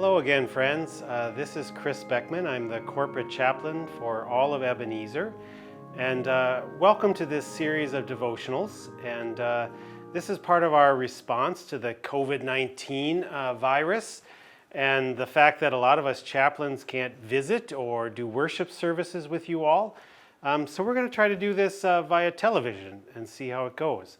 Hello again, friends. This is Chris Beckman. I'm the corporate chaplain for all of Ebenezer. And welcome to this series of devotionals. And this is part of our response to the COVID-19 virus and the fact that a lot of us chaplains can't visit or do worship services with you all. So we're going to try to do this via television and see how it goes.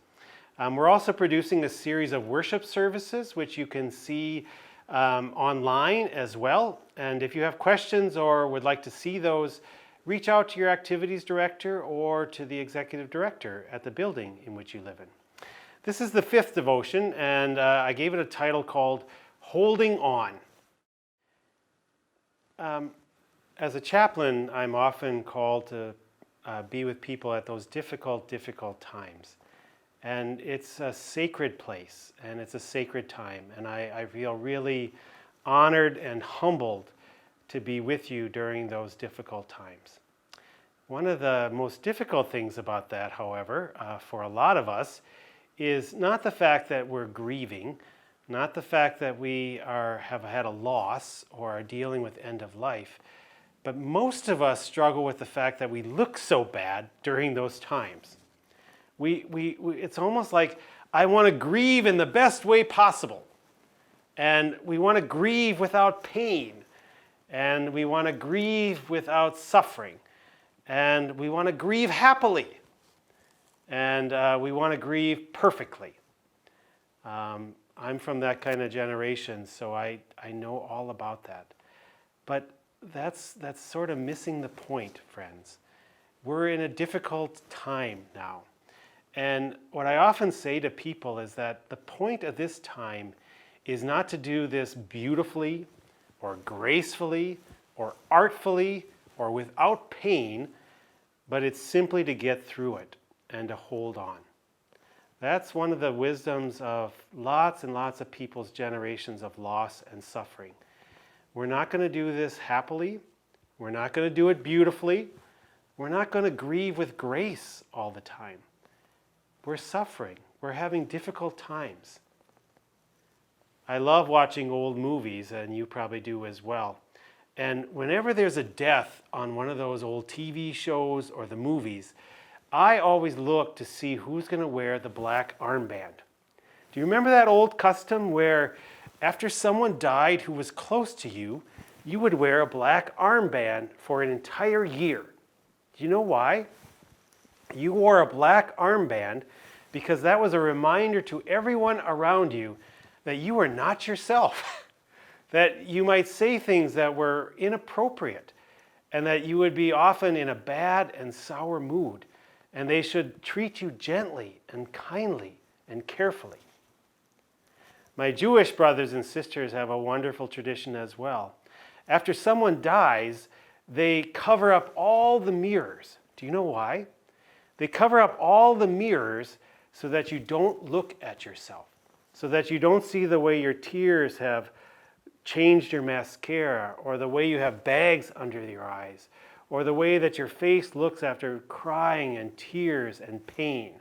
We're also producing a series of worship services, which you can see online as well. And if you have questions or would like to see those, reach out to your activities director or to the executive director at the building in which you live in. This is the fifth devotion, and I gave it a title called Holding On. As a chaplain, I'm often called to be with people at those difficult times. And it's a sacred place, and it's a sacred time. And I feel really honored and humbled to be with you during those difficult times. One of the most difficult things about that, however, for a lot of us, is not the fact that we're grieving, not the fact that we have had a loss or are dealing with end of life, but most of us struggle with the fact that we look so bad during those times. It's almost like I want to grieve in the best way possible. And we want to grieve without pain. And we want to grieve without suffering. And we want to grieve happily. And we want to grieve perfectly. I'm from that kind of generation, so I know all about that. But that's sort of missing the point, friends. We're in a difficult time now. And what I often say to people is that the point of this time is not to do this beautifully or gracefully or artfully or without pain, but it's simply to get through it and to hold on. That's one of the wisdoms of lots and lots of people's generations of loss and suffering. We're not going to do this happily. We're not going to do it beautifully. We're not going to grieve with grace all the time. We're suffering. We're having difficult times. I love watching old movies, and you probably do as well. And whenever there's a death on one of those old TV shows or the movies, I always look to see who's going to wear the black armband. Do you remember that old custom where after someone died who was close to you, you would wear a black armband for an entire year? Do you know why? You wore a black armband because that was a reminder to everyone around you that you are not yourself, that you might say things that were inappropriate, and that you would be often in a bad and sour mood, and they should treat you gently and kindly and carefully. My Jewish brothers and sisters have a wonderful tradition as well. After someone dies, they cover up all the mirrors. Do you know why? They cover up all the mirrors so that you don't look at yourself, so that you don't see the way your tears have changed your mascara, or the way you have bags under your eyes, or the way that your face looks after crying and tears and pain.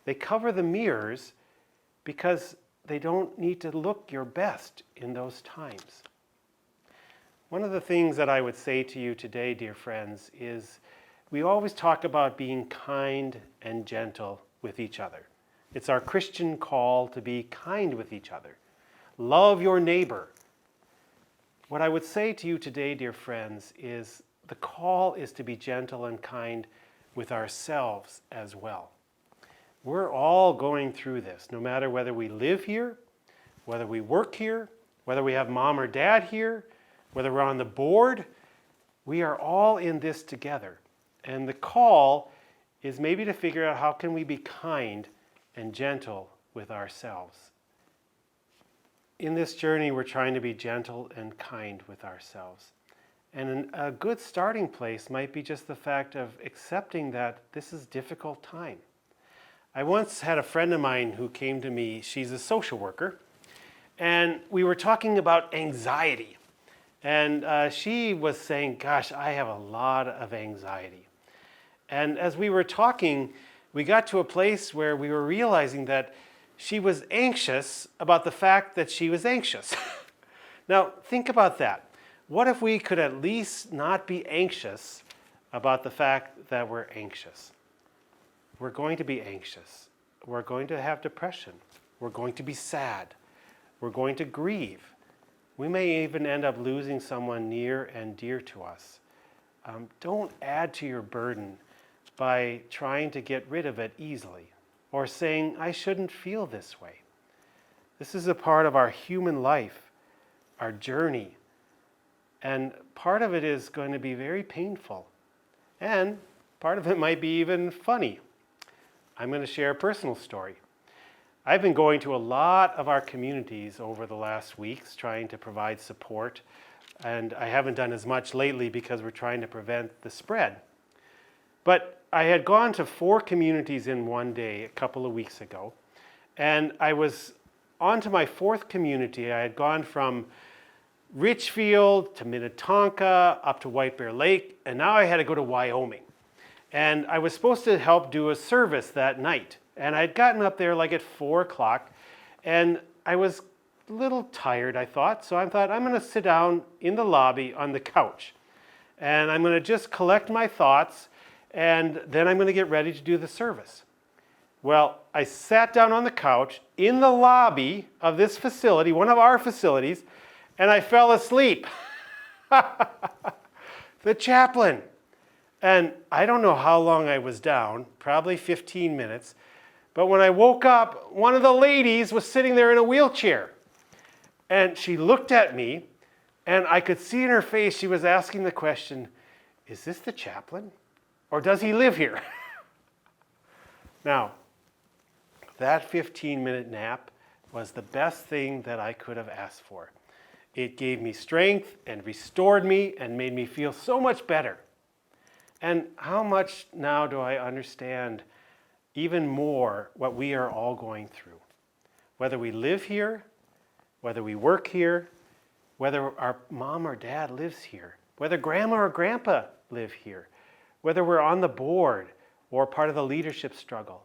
They cover the mirrors because they don't need to look your best in those times. One of the things that I would say to you today, dear friends, is we always talk about being kind and gentle with each other. It's our Christian call to be kind with each other. Love your neighbor. What I would say to you today, dear friends, is the call is to be gentle and kind with ourselves as well. We're all going through this, no matter whether we live here, whether we work here, whether we have mom or dad here, whether we're on the board. We are all in this together. And the call is maybe to figure out how can we be kind and gentle with ourselves. In this journey, we're trying to be gentle and kind with ourselves. And a good starting place might be just the fact of accepting that this is a difficult time. I once had a friend of mine who came to me. She's a social worker, and we were talking about anxiety. And she was saying, gosh, I have a lot of anxiety. And as we were talking, we got to a place where we were realizing that she was anxious about the fact that she was anxious. Now, think about that. What if we could at least not be anxious about the fact that we're anxious? We're going to be anxious. We're going to have depression. We're going to be sad. We're going to grieve. We may even end up losing someone near and dear to us. Don't add to your burden by trying to get rid of it easily or saying, I shouldn't feel this way. This is a part of our human life, our journey, and part of it is going to be very painful, and part of it might be even funny. I'm going to share a personal story. I've been going to a lot of our communities over the last weeks trying to provide support, and I haven't done as much lately because we're trying to prevent the spread. But I had gone to 4 communities in one day a couple of weeks ago, and I was on to my 4th community. I had gone from Richfield to Minnetonka up to White Bear Lake, and now I had to go to Wyoming. And I was supposed to help do a service that night. And I had gotten up there like at 4 o'clock, and I was a little tired, I thought. So I thought, I'm going to sit down in the lobby on the couch. And I'm going to just collect my thoughts, and then I'm going to get ready to do the service. Well, I sat down on the couch in the lobby of this facility, one of our facilities, and I fell asleep. The chaplain. And I don't know how long I was down, probably 15 minutes. But when I woke up, one of the ladies was sitting there in a wheelchair. And she looked at me, and I could see in her face she was asking the question, is this the chaplain? Or does he live here? Now, that 15-minute nap was the best thing that I could have asked for. It gave me strength and restored me and made me feel so much better. And how much now do I understand even more what we are all going through? Whether we live here, whether we work here, whether our mom or dad lives here, whether grandma or grandpa live here, whether we're on the board or part of the leadership struggle.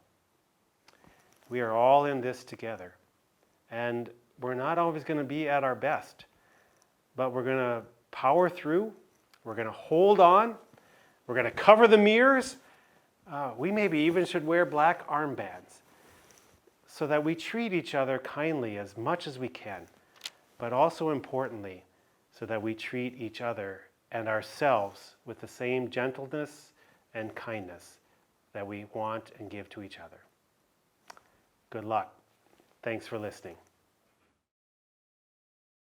We are all in this together. And we're not always going to be at our best, but we're going to power through. We're going to hold on. We're going to cover the mirrors. We maybe even should wear black armbands so that we treat each other kindly as much as we can, but also importantly, so that we treat each other and ourselves with the same gentleness and kindness that we want and give to each other. Good luck. Thanks for listening.